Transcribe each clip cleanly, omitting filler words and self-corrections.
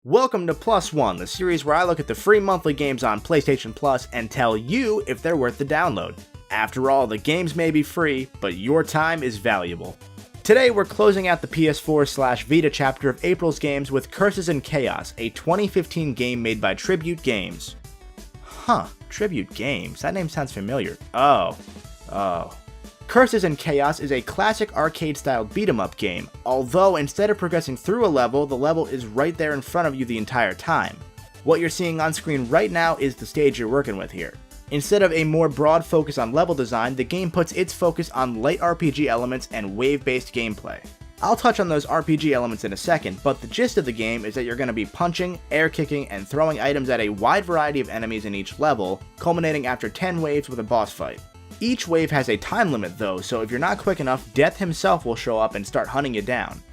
Welcome to PLUSone, the series where I look at the free monthly games on PlayStation Plus and tell you if they're worth the download. After all, the games may be free, but your time is valuable. Today we're closing out the PS4/Vita chapter of April's games with Curses and Chaos, a 2015 game made by Tribute Games. Tribute Games? That name sounds familiar. Oh. Curses and Chaos is a classic arcade-style beat-em-up game, although instead of progressing through a level, the level is right there in front of you the entire time. What you're seeing on screen right now is the stage you're working with here. Instead of a more broad focus on level design, the game puts its focus on light RPG elements and wave-based gameplay. I'll touch on those RPG elements in a second, but the gist of the game is that you're going to be punching, air kicking, and throwing items at a wide variety of enemies in each level, culminating after 10 waves with a boss fight. Each wave has a time limit though, so if you're not quick enough, Death himself will show up and start hunting you down.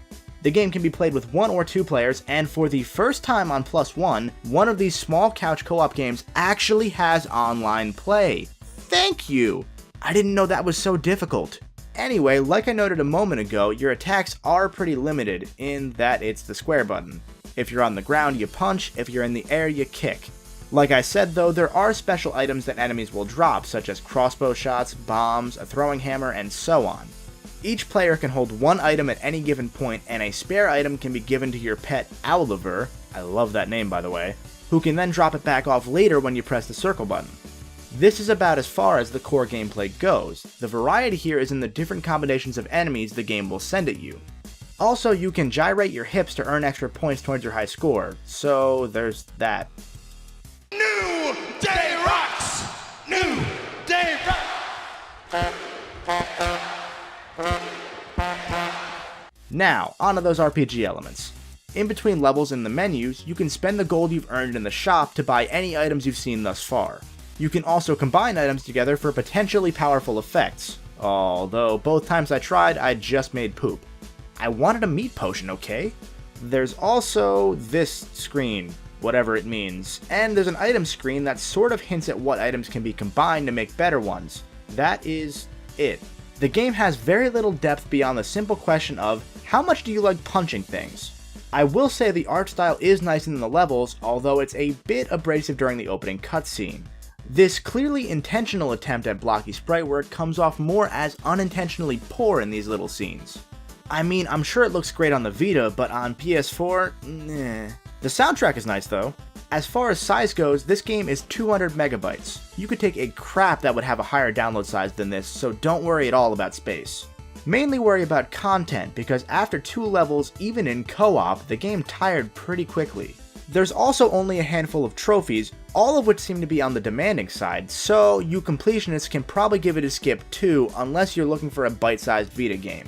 The game can be played with 1 or 2 players, and for the first time on PLUSone, one of these small couch co-op games actually has online play. Thank you! I didn't know that was so difficult. Anyway, like I noted a moment ago, your attacks are pretty limited in that it's the square button. If you're on the ground, you punch, if you're in the air, you kick. Like I said though, there are special items that enemies will drop, such as crossbow shots, bombs, a throwing hammer, and so on. Each player can hold one item at any given point, and a spare item can be given to your pet Oliver, I love that name by the way, who can then drop it back off later when you press the circle button. This is about as far as the core gameplay goes. The variety here is in the different combinations of enemies the game will send at you. Also, you can gyrate your hips to earn extra points towards your high score, so there's that. New Day Rocks! New Day Rocks! Now, onto those RPG elements. In between levels in the menus, you can spend the gold you've earned in the shop to buy any items you've seen thus far. You can also combine items together for potentially powerful effects, although both times I tried, I just made poop. I wanted a meat potion, okay? There's also this screen, whatever it means, and there's an item screen that sort of hints at what items can be combined to make better ones. That is it. The game has very little depth beyond the simple question of, how much do you like punching things? I will say the art style is nice in the levels, although it's a bit abrasive during the opening cutscene. This clearly intentional attempt at blocky sprite work comes off more as unintentionally poor in these little scenes. I mean, I'm sure it looks great on the Vita, but on PS4, nah. The soundtrack is nice though. As far as size goes, this game is 200 megabytes. You could take a crap that would have a higher download size than this, so don't worry at all about space. Mainly worry about content, because after 2 levels, even in co-op, the game tired pretty quickly. There's also only a handful of trophies, all of which seem to be on the demanding side, so you completionists can probably give it a skip too, unless you're looking for a bite-sized Vita game.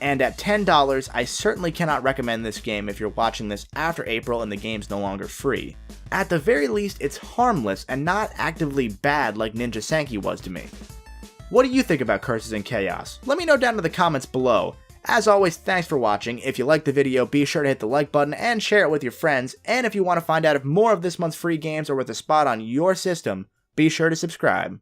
And at $10, I certainly cannot recommend this game if you're watching this after April and the game's no longer free. At the very least, it's harmless and not actively bad like Ninja Senki was to me. What do you think about Curses and Chaos? Let me know down in the comments below. As always, thanks for watching. If you liked the video, be sure to hit the like button and share it with your friends. And if you want to find out if more of this month's free games are worth a spot on your system, be sure to subscribe.